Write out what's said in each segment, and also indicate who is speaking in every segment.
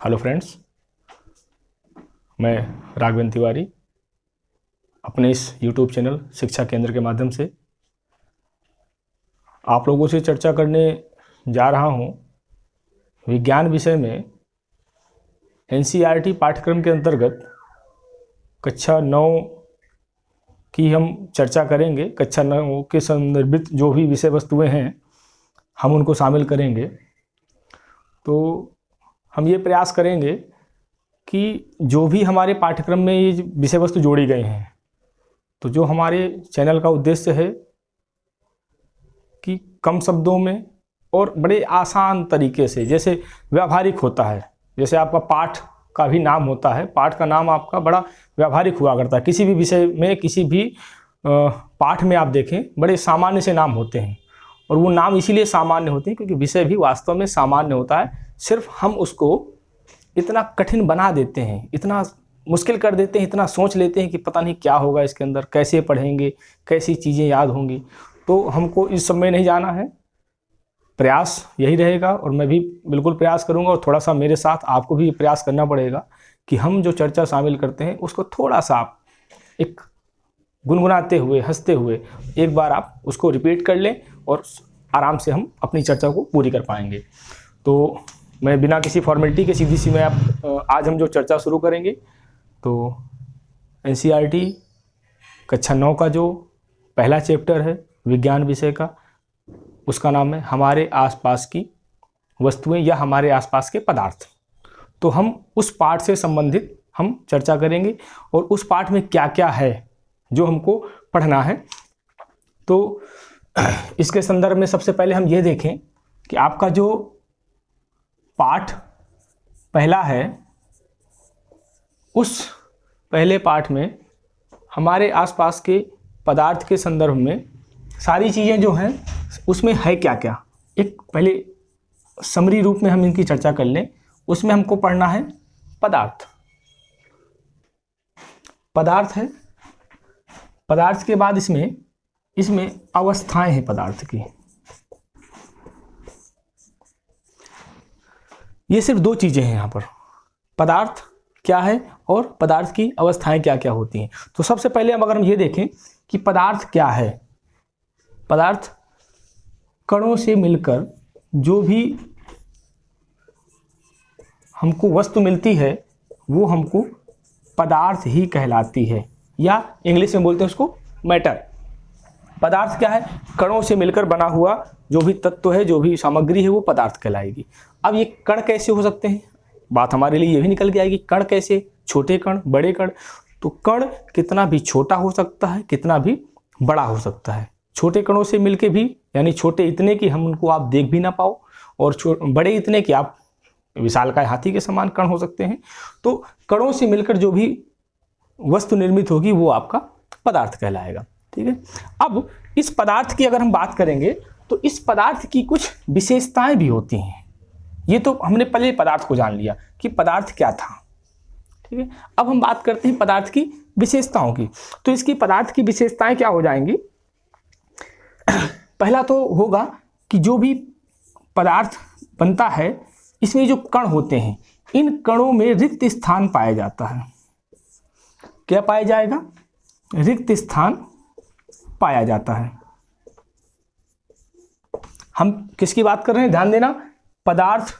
Speaker 1: Hello friends, मैं राघवेंद्र तिवारी अपने इस यूट्यूब चैनल शिक्षा केंद्र के माध्यम से आप लोगों से चर्चा करने जा रहा हूं विज्ञान विषय में एनसीईआरटी पाठ्यक्रम के अंतर्गत कक्षा 9 की हम चर्चा करेंगे। कक्षा 9 के संदर्भित जो भी विषय वस्तुएं हैं हम उनको शामिल करेंगे। तो हम ये प्रयास करेंगे कि जो भी हमारे पाठ्यक्रम में ये विषय वस्तु जोड़ी गए हैं, तो जो हमारे चैनल का उद्देश्य है कि कम शब्दों में और बड़े आसान तरीके से, जैसे व्यावहारिक होता है, जैसे आपका पाठ का भी नाम होता है, पाठ का नाम आपका बड़ा व्यावहारिक हुआ करता है। किसी भी विषय में, किसी भी पाठ में आप देखें बड़े सामान्य से नाम होते हैं, और वो नाम इसीलिए सामान्य होते हैं क्योंकि विषय भी वास्तव में सामान्य होता है। सिर्फ हम उसको इतना कठिन बना देते हैं, इतना मुश्किल कर देते हैं, इतना सोच लेते हैं कि पता नहीं क्या होगा इसके अंदर, कैसे पढ़ेंगे, कैसी चीज़ें याद होंगी। तो हमको इस सब में नहीं जाना है। प्रयास यही रहेगा और मैं भी बिल्कुल प्रयास करूंगा, और थोड़ा सा मेरे साथ आपको भी प्रयास करना पड़ेगा कि हम जो चर्चा शामिल करते हैं उसको थोड़ा सा आप एक गुनगुनाते हुए, हंसते हुए एक बार आप उसको रिपीट कर लें और आराम से हम अपनी चर्चा को पूरी कर पाएंगे। तो मैं बिना किसी फॉर्मेलिटी के सीधी सी आज हम जो चर्चा शुरू करेंगे, तो एनसीईआरटी कक्षा 9 का जो पहला चैप्टर है विज्ञान विषय का, उसका नाम है हमारे आसपास की वस्तुएं या हमारे आसपास के पदार्थ। तो हम उस पाठ से संबंधित हम चर्चा करेंगे और उस पाठ में क्या क्या है जो हमको पढ़ना है। तो इसके संदर्भ में सबसे पहले हम ये देखें कि आपका जो पाठ पहला है, उस पहले पाठ में हमारे आसपास के पदार्थ के संदर्भ में सारी चीज़ें जो हैं उसमें है क्या क्या, एक पहले समरी रूप में हम इनकी चर्चा कर लें। उसमें हमको पढ़ना है पदार्थ। पदार्थ है, पदार्थ के बाद इसमें अवस्थाएं हैं पदार्थ की। ये सिर्फ दो चीज़ें हैं यहाँ पर, पदार्थ क्या है और पदार्थ की अवस्थाएं क्या क्या होती हैं। तो सबसे पहले अगर हम ये देखें कि पदार्थ क्या है, पदार्थ कणों से मिलकर जो भी हमको वस्तु मिलती है वो हमको पदार्थ ही कहलाती है, या इंग्लिश में बोलते हैं उसको मैटर। पदार्थ क्या है? कणों से मिलकर बना हुआ जो भी तत्व है, जो भी सामग्री है, वो पदार्थ कहलाएगी। अब ये कण कैसे हो सकते हैं, बात हमारे लिए ये भी निकल के आएगी। कण कैसे? छोटे कण, बड़े कण। तो कण कितना भी छोटा हो सकता है, कितना भी बड़ा हो सकता है। छोटे कणों से मिलके भी, यानी छोटे इतने कि हम उनको आप देख भी ना पाओ, और बड़े इतने कि आप विशालकाय हाथी के समान कण हो सकते हैं। तो कणों से मिलकर जो भी वस्तु निर्मित होगी वो आपका पदार्थ कहलाएगा। ठीक है। अब इस पदार्थ की अगर हम बात करेंगे तो इस पदार्थ की कुछ विशेषताएं भी होती हैं। ये तो हमने पहले पदार्थ को जान लिया कि पदार्थ क्या था। ठीक है। अब हम बात करते हैं पदार्थ की विशेषताओं की। तो इसकी पदार्थ की विशेषताएं क्या हो जाएंगी? पहला तो होगा कि जो भी पदार्थ बनता है इसमें जो कण होते हैं, इन कणों में रिक्त स्थान पाया जाता है। क्या पाया जाएगा? रिक्त स्थान पाया जाता है। हम किसकी बात कर रहे हैं? ध्यान देना, पदार्थ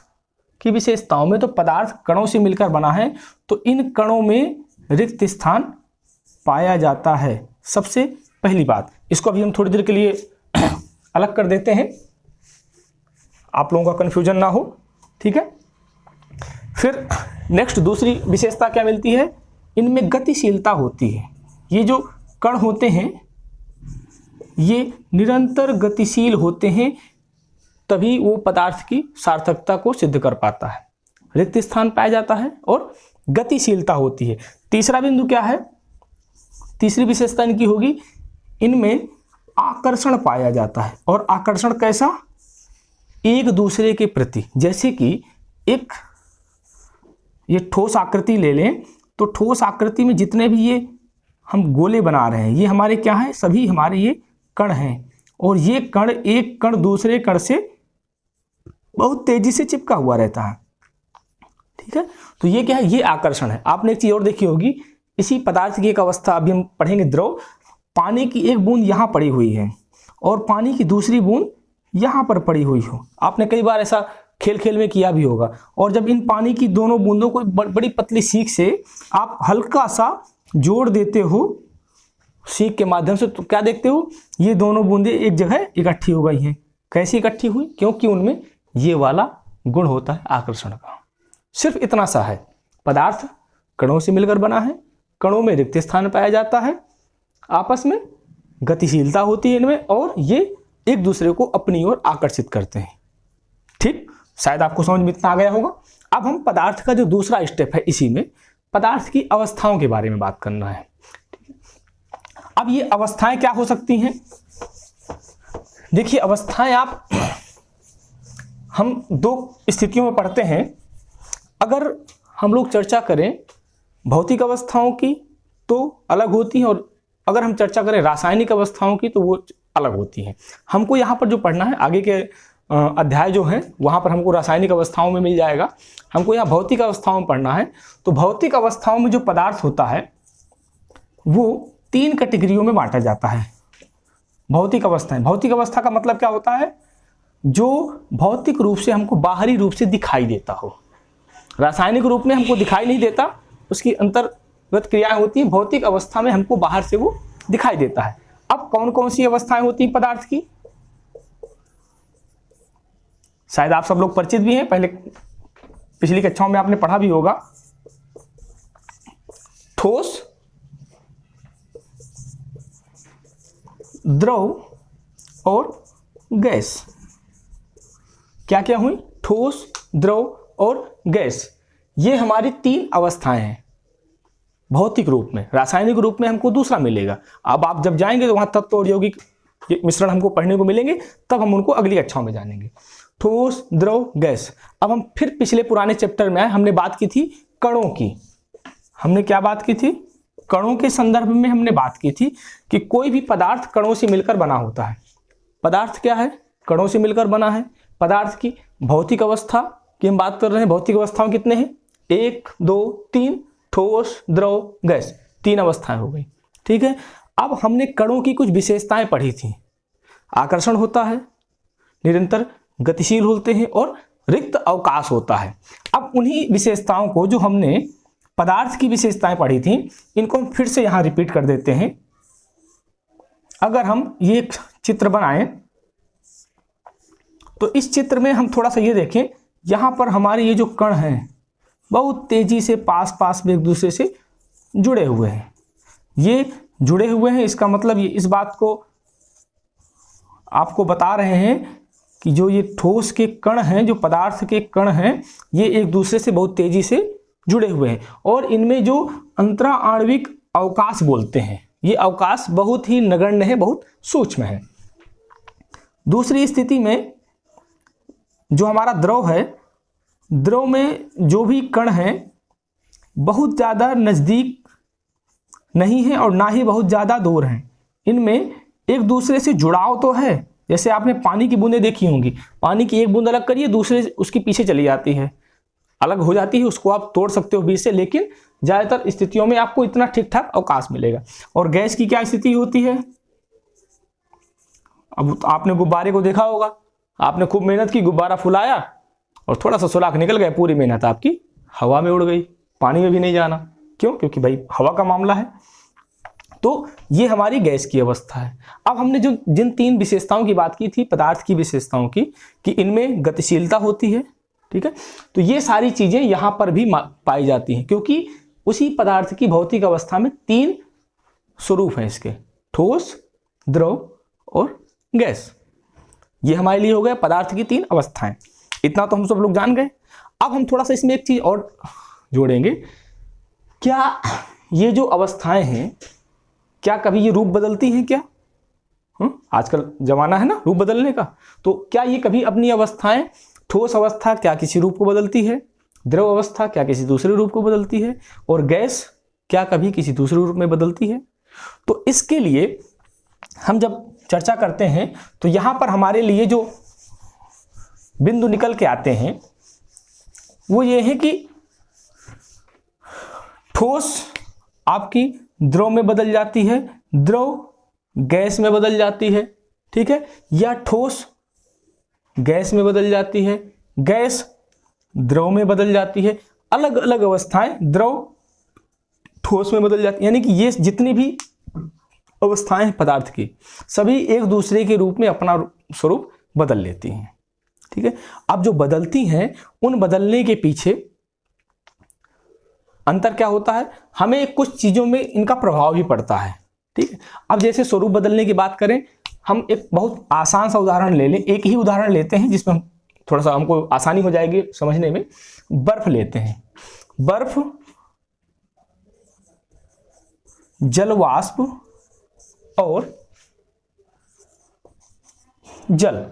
Speaker 1: की विशेषताओं में। तो पदार्थ कणों से मिलकर बना है, तो इन कणों में रिक्त स्थान पाया जाता है। सबसे पहली बात, इसको अभी हम थोड़ी देर के लिए अलग कर देते हैं, आप लोगों का कंफ्यूजन ना हो। ठीक है। फिर नेक्स्ट दूसरी विशेषता क्या मिलती है? इनमें गतिशीलता होती है। ये जो कण होते हैं ये निरंतर गतिशील होते हैं, तभी वो पदार्थ की सार्थकता को सिद्ध कर पाता है। रिक्त स्थान पाया जाता है और गतिशीलता होती है। तीसरा बिंदु क्या है? तीसरी विशेषता इनकी होगी, इनमें आकर्षण पाया जाता है। और आकर्षण कैसा? एक दूसरे के प्रति। जैसे कि एक ये ठोस आकृति ले लें, तो ठोस आकृति में जितने भी ये हम गोले बना रहे हैं, ये हमारे क्या हैं? सभी हमारे ये कण हैं। और ये कण, एक कण दूसरे कण से बहुत तेजी से चिपका हुआ रहता है। ठीक है। तो ये क्या है, ये आकर्षण है। आपने एक चीज और देखी होगी, इसी पदार्थ की एक अवस्था अभी हम पढ़ेंगे, द्रव, पानी की एक बूंद यहाँ पड़ी हुई है और पानी की दूसरी बूंद यहाँ पर पड़ी हुई हो। आपने कई बार ऐसा खेल खेल में किया भी होगा। और जब इन पानी की दोनों बूंदों को बड़ी पतली सीख से आप हल्का सा जोड़ देते हो सीख के माध्यम से, तो क्या देखते हो, ये दोनों बूंदें एक जगह इकट्ठी हो गई हैं। कैसी इकट्ठी हुई? क्योंकि उनमें ये वाला गुण होता है आकर्षण का। सिर्फ इतना सा है, पदार्थ कणों से मिलकर बना है, कणों में रिक्त स्थान पाया जाता है, आपस में गतिशीलता होती है इनमें, और ये एक दूसरे को अपनी ओर आकर्षित करते हैं। ठीक, शायद आपको समझ में इतना आ गया होगा। अब हम पदार्थ का जो दूसरा स्टेप है, इसी में पदार्थ की अवस्थाओं के बारे में बात करना है। अब ये अवस्थाएं क्या हो सकती हैं? देखिए, अवस्थाएं हम दो स्थितियों में पढ़ते हैं। अगर हम लोग चर्चा करें भौतिक अवस्थाओं की तो अलग होती हैं, और अगर हम चर्चा करें रासायनिक अवस्थाओं की तो वो अलग होती हैं। हमको यहाँ पर जो पढ़ना है, आगे के अध्याय जो हैं वहाँ पर हमको रासायनिक अवस्थाओं में मिल जाएगा। हमको यहाँ भौतिक अवस्थाओं में पढ़ना है। तो भौतिक अवस्थाओं में जो पदार्थ होता है वो 3 कैटेगरियों में बांटा जाता है। भौतिक अवस्थाएं, भौतिक अवस्था का मतलब क्या होता है? जो भौतिक रूप से हमको बाहरी रूप से दिखाई देता हो। रासायनिक रूप में हमको दिखाई नहीं देता, उसकी अंतर्गत क्रियाएं होती हैं। भौतिक अवस्था में हमको बाहर से वो दिखाई देता है। अब कौन कौन सी अवस्थाएं होती हैं पदार्थ की? शायद आप सब लोग परिचित भी हैं, पहले पिछली कक्षाओं में आपने पढ़ा भी होगा। ठोस, द्रव और गैस। क्या क्या हुई? ठोस, द्रव और गैस। ये हमारी 3 अवस्थाएं हैं भौतिक रूप में। रासायनिक रूप में हमको दूसरा मिलेगा। अब आप जब जाएंगे तो वहां तत्व और यौगिक मिश्रण हमको पढ़ने को मिलेंगे, तब हम उनको अगली कक्षाओं में जानेंगे। ठोस, द्रव, गैस। अब हम फिर पिछले पुराने चैप्टर में आए, हमने बात की थी कणों की। हमने क्या बात की थी? कणों के संदर्भ में हमने बात की थी कि कोई भी पदार्थ कणों से मिलकर बना होता है। पदार्थ क्या है? कणों से मिलकर बना है। पदार्थ की भौतिक अवस्था की हम बात कर रहे हैं। भौतिक अवस्थाओं कितने हैं? 1, 2, 3। ठोस, द्रव, गैस, 3 अवस्थाएं हो गई। ठीक है। अब हमने कणों की कुछ विशेषताएं पढ़ी थी। आकर्षण होता है, निरंतर गतिशील होते हैं और रिक्त अवकाश होता है। अब उन्हीं विशेषताओं को, जो हमने पदार्थ की विशेषताएं पढ़ी थी, इनको हम फिर से यहां रिपीट कर देते हैं। अगर हम ये एक चित्र बनाएं तो इस चित्र में हम थोड़ा सा ये देखें, यहां पर हमारे ये जो कण हैं बहुत तेजी से पास पास में एक दूसरे से जुड़े हुए हैं। ये जुड़े हुए हैं, इसका मतलब ये इस बात को आपको बता रहे हैं कि जो ये ठोस के कण हैं, जो पदार्थ के कण हैं, ये एक दूसरे से बहुत तेजी से जुड़े हुए हैं। और इनमें जो अंतरा आणविक अवकाश बोलते हैं, ये अवकाश बहुत ही नगण्य है, बहुत सूक्ष्म है। दूसरी स्थिति में जो हमारा द्रव है, द्रव में जो भी कण हैं बहुत ज़्यादा नज़दीक नहीं है और ना ही बहुत ज़्यादा दूर हैं। इनमें एक दूसरे से जुड़ाव तो है। जैसे आपने पानी की बूंदें देखी होंगी, पानी की एक बूंद अलग करिए, दूसरे उसके पीछे चली जाती है, अलग हो जाती है, उसको आप तोड़ सकते हो बीच से, लेकिन ज़्यादातर स्थितियों में आपको इतना ठीक ठाक अवकाश मिलेगा। और गैस की क्या स्थिति होती है? अब आपने गुब्बारे को देखा होगा, आपने खूब मेहनत की, गुब्बारा फुलाया और थोड़ा सा सुराख निकल गया, पूरी मेहनत आपकी हवा में उड़ गई, पानी में भी नहीं जाना। क्यों? क्योंकि भाई हवा का मामला है। तो ये हमारी गैस की अवस्था है। अब हमने जो जिन 3 विशेषताओं की बात की थी पदार्थ की विशेषताओं की, कि इनमें गतिशीलता होती है, ठीक है, तो ये सारी चीजें यहां पर भी पाई जाती हैं, क्योंकि उसी पदार्थ की भौतिक अवस्था में 3 स्वरूप हैं इसके, ठोस, द्रव और गैस। ये हमारे लिए हो गया पदार्थ की 3 अवस्थाएं। इतना तो हम सब लोग जान गए। अब हम थोड़ा सा इसमें एक चीज और जोड़ेंगे। क्या ये जो अवस्थाएं हैं, क्या कभी ये रूप बदलती हैं क्या? आजकल जमाना है ना रूप बदलने का। तो क्या ये कभी अपनी अवस्थाएं, ठोस अवस्था क्या किसी रूप को बदलती है, द्रव अवस्था क्या किसी दूसरे रूप को बदलती है, और गैस क्या कभी किसी दूसरे रूप में बदलती है? तो इसके लिए हम जब चर्चा करते हैं तो यहां पर हमारे लिए जो बिंदु निकल के आते हैं वो ये है कि ठोस आपकी द्रव में बदल जाती है, द्रव गैस में बदल जाती है, ठीक है, या ठोस गैस में बदल जाती है, गैस द्रव में बदल जाती है। अलग अलग अवस्थाएं द्रव ठोस में बदल जाती है, यानी कि ये जितनी भी अवस्थाएं हैं पदार्थ की, सभी एक दूसरे के रूप में अपना स्वरूप बदल लेती हैं, ठीक है। अब जो बदलती हैं, उन बदलने के पीछे अंतर क्या होता है, हमें कुछ चीजों में इनका प्रभाव भी पड़ता है, ठीक है। अब जैसे स्वरूप बदलने की बात करें, हम एक बहुत आसान सा उदाहरण ले लें, एक ही उदाहरण लेते हैं जिसमें हम थोड़ा सा हमको आसानी हो जाएगी समझने में। बर्फ लेते हैं, बर्फ जल वाष्प और जल,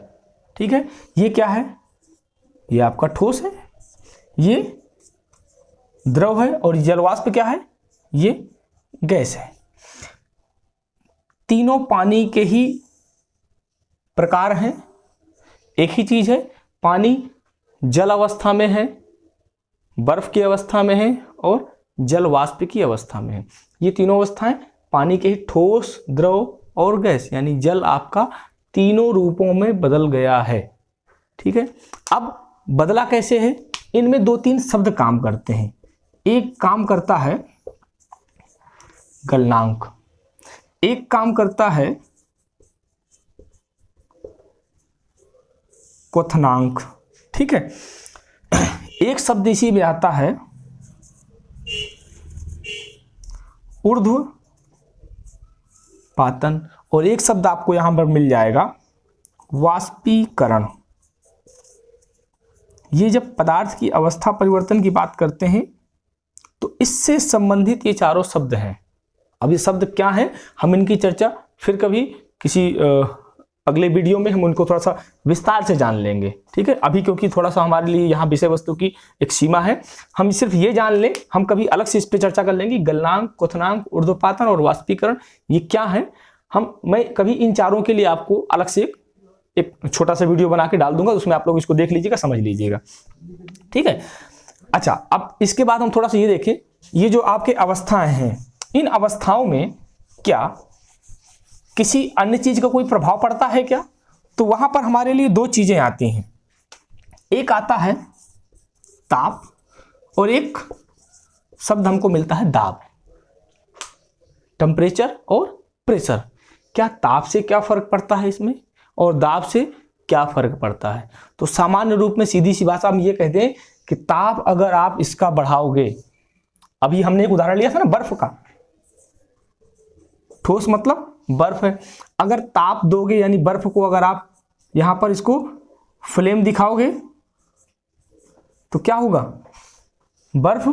Speaker 1: ठीक है, ये क्या है, ये आपका ठोस है, ये द्रव है, और जल वाष्प क्या है, ये गैस है। तीनों पानी के ही प्रकार हैं, एक ही चीज है, पानी जल अवस्था में है, बर्फ की अवस्था में है और जल वाष्प की अवस्था में है। ये तीनों अवस्थाएं पानी के ही ठोस, द्रव और गैस, यानी जल आपका तीनों रूपों में बदल गया है, ठीक है। अब बदला कैसे है, इनमें दो तीन शब्द काम करते हैं। एक काम करता है गलनांक, एक काम करता है क्वथनांक, ठीक है। एक शब्द इसी में आता है ऊर्ध्वपातन, और एक शब्द आपको यहां पर मिल जाएगा वाष्पीकरण। ये जब पदार्थ की अवस्था परिवर्तन की बात करते हैं तो इससे संबंधित ये चारों शब्द हैं। अब ये शब्द क्या हैं, हम इनकी चर्चा फिर कभी किसी अगले वीडियो में हम उनको थोड़ा सा विस्तार से जान लेंगे, ठीक है। अभी क्योंकि थोड़ा सा हमारे लिए यहाँ विषय वस्तु की एक सीमा है, हम सिर्फ ये जान लें, हम कभी अलग से इस पर चर्चा कर लेंगे। गलनांक, क्वथनांक, ऊर्ध्वपातन और वाष्पीकरण ये क्या है, मैं कभी इन चारों के लिए आपको अलग से एक छोटा सा वीडियो बना के डाल दूंगा, उसमें आप लोग इसको देख लीजिएगा, समझ लीजिएगा, ठीक है। अच्छा, अब इसके बाद हम थोड़ा सा ये देखें, ये जो आपके अवस्थाएं हैं, इन अवस्थाओं में क्या किसी अन्य चीज का कोई प्रभाव पड़ता है क्या? तो वहां पर हमारे लिए दो चीजें आती हैं, एक आता है ताप और एक शब्द हमको मिलता है दाब, टेम्परेचर और प्रेशर। क्या ताप से क्या फर्क पड़ता है इसमें और दाब से क्या फर्क पड़ता है? तो सामान्य रूप में सीधी सी भाषा में ये कहते हैं कि ताप अगर आप इसका बढ़ाओगे, अभी हमने एक उदाहरण लिया था ना बर्फ का, ठोस मतलब बर्फ है, अगर ताप दोगे यानी बर्फ को अगर आप यहां पर इसको फ्लेम दिखाओगे तो क्या होगा, बर्फ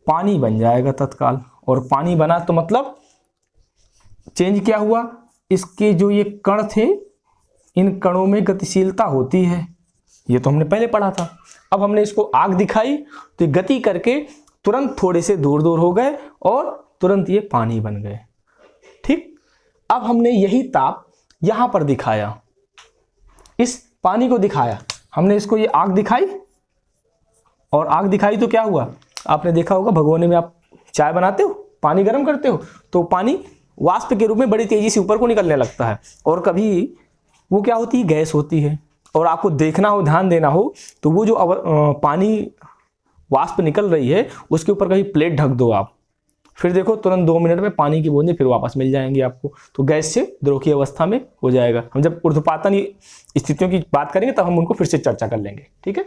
Speaker 1: पानी बन जाएगा तत्काल, और पानी बना तो मतलब चेंज क्या हुआ, इसके जो ये कण थे इन कणों में गतिशीलता होती है, ये तो हमने पहले पढ़ा था। अब हमने इसको आग दिखाई तो गति करके तुरंत थोड़े से दूर दूर हो गए और तुरंत ये पानी बन गए, ठीक। अब हमने यही ताप यहां पर दिखाया, इस पानी को दिखाया, हमने इसको ये आग दिखाई, और आग दिखाई तो क्या हुआ, आपने देखा होगा भगोने में आप चाय बनाते हो, पानी गर्म करते हो तो पानी वाष्प के रूप में बड़ी तेजी से ऊपर को निकलने लगता है, और कभी वो क्या होती है, गैस होती है। और आपको देखना हो, ध्यान देना हो तो वो जो पानी वाष्प निकल रही है उसके ऊपर कभी प्लेट ढक दो आप, फिर देखो तुरंत 2 मिनट में पानी की बूंदें फिर वापस मिल जाएंगी आपको, तो गैस से द्रव की अवस्था में हो जाएगा। हम जब ऊर्ध्वपातन स्थितियों की बात करेंगे तब हम उनको फिर से चर्चा कर लेंगे, ठीक है।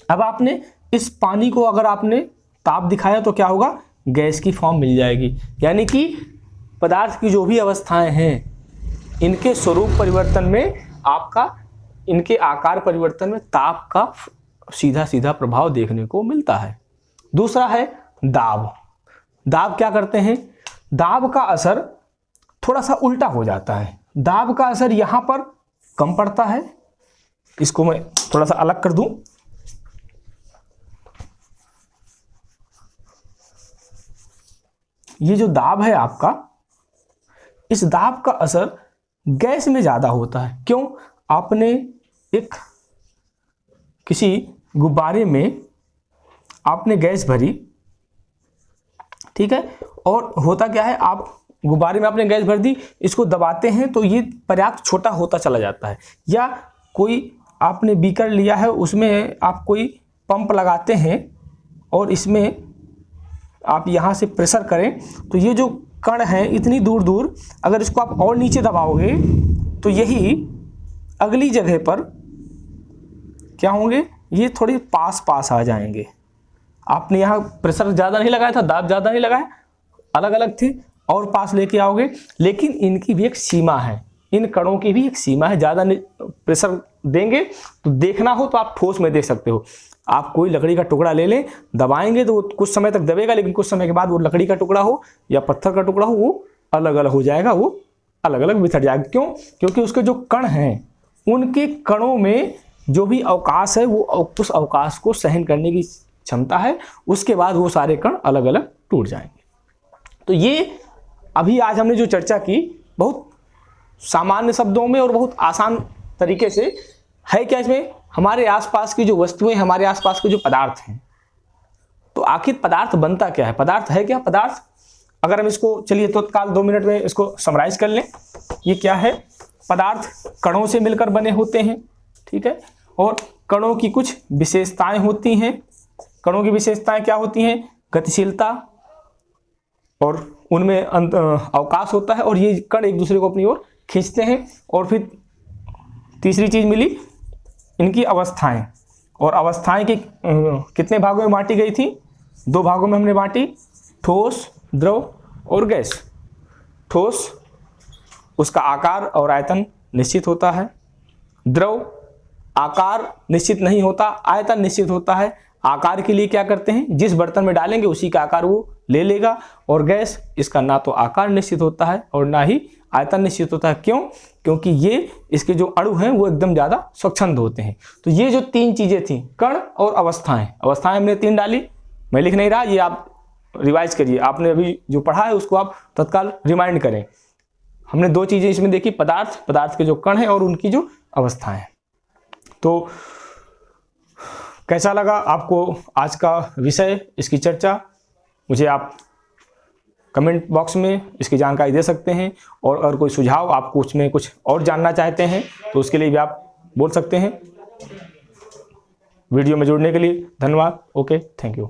Speaker 1: अब आपने इस पानी को अगर आपने ताप दिखाया तो क्या होगा, गैस की फॉर्म मिल जाएगी, यानी कि पदार्थ की जो भी अवस्थाएं हैं इनके स्वरूप परिवर्तन में आपका, इनके आकार परिवर्तन में ताप का सीधा सीधा प्रभाव देखने को मिलता है। दूसरा है दाब। दाब क्या करते हैं, दाब का असर थोड़ा सा उल्टा हो जाता है, दाब का असर यहां पर कम पड़ता है, इसको मैं थोड़ा सा अलग कर दूं, ये जो दाब है आपका, इस दाब का असर गैस में ज्यादा होता है। क्यों, आपने एक किसी गुब्बारे में आपने गैस भरी, ठीक है। और होता क्या है, आप गुब्बारे में आपने गैस भर दी, इसको दबाते हैं तो ये पर्याप्त छोटा होता चला जाता है। या कोई आपने बीकर लिया है, उसमें आप कोई पंप लगाते हैं और इसमें आप यहाँ से प्रेशर करें तो ये जो कण है इतनी दूर दूर, अगर इसको आप और नीचे दबाओगे तो यही अगली जगह पर क्या होंगे, ये थोड़े पास पास आ जाएंगे। आपने यहाँ प्रेशर ज़्यादा नहीं लगाया था, दाब ज़्यादा नहीं लगाया, अलग अलग थे, और पास लेके आओगे। लेकिन इनकी भी एक सीमा है, इन कणों की भी एक सीमा है। ज़्यादा प्रेशर देंगे तो देखना हो तो आप ठोस में देख सकते हो। आप कोई लकड़ी का टुकड़ा ले लें, दबाएंगे तो वो कुछ समय तक दबेगा, लेकिन कुछ समय के बाद वो लकड़ी का टुकड़ा हो या पत्थर का टुकड़ा हो, वो अलग अलग हो जाएगा, वो अलग अलग बिछड़ जाएगा। क्यों? क्योंकि उसके जो कण हैं, उनके कणों में जो भी अवकाश है वो उस अवकाश को सहन करने की क्षमता है। उसके बाद वो सारे कण अलग अलग टूट जाएंगे। तो ये अभी आज हमने जो चर्चा की, बहुत सामान्य शब्दों में और बहुत आसान तरीके से है। क्या इसमें हमारे आसपास की जो वस्तुएं, हमारे आसपास के जो पदार्थ हैं, तो आखिर पदार्थ बनता क्या है, पदार्थ है क्या? पदार्थ अगर हम इसको, चलिए तत्काल 2 मिनट में इसको समराइज कर लें। ये क्या है? पदार्थ कणों से मिलकर बने होते हैं, ठीक है। और कणों की कुछ विशेषताएं होती हैं। कणों की विशेषताएं क्या होती हैं? गतिशीलता, और उनमें अवकाश होता है, और ये कण एक दूसरे को अपनी ओर खींचते हैं। और फिर तीसरी चीज मिली, इनकी अवस्थाएं। और अवस्थाएं की कितने भागों में बांटी गई थी? 2 भागों में हमने बांटी, ठोस, द्रव और गैस। ठोस, उसका आकार और आयतन निश्चित होता है। द्रव, आकार निश्चित नहीं होता, आयतन निश्चित होता है। आकार के लिए क्या करते हैं, जिस बर्तन में डालेंगे उसी का आकार वो ले लेगा। और गैस, इसका ना तो आकार निश्चित होता है और ना ही आयतन निश्चित होता है। क्यों? क्योंकि ये इसके जो अणु हैं वो एकदम ज़्यादा स्वच्छंद होते हैं। तो ये जो 3 चीज़ें थी, कण और अवस्थाएं, अवस्थाएं हमने 3 डाली, मैं लिख नहीं रहा, ये आप रिवाइज करिए। आपने अभी जो पढ़ा है उसको आप तत्काल रिमाइंड करें। हमने 2 चीज़ें इसमें देखी, पदार्थ के जो कण हैं और उनकी जो अवस्थाएं। तो कैसा लगा आपको आज का विषय, इसकी चर्चा? मुझे आप कमेंट बॉक्स में इसकी जानकारी दे सकते हैं। और अगर कोई सुझाव, आपको उसमें कुछ और जानना चाहते हैं तो उसके लिए भी आप बोल सकते हैं। वीडियो में जुड़ने के लिए धन्यवाद। Okay, thank you.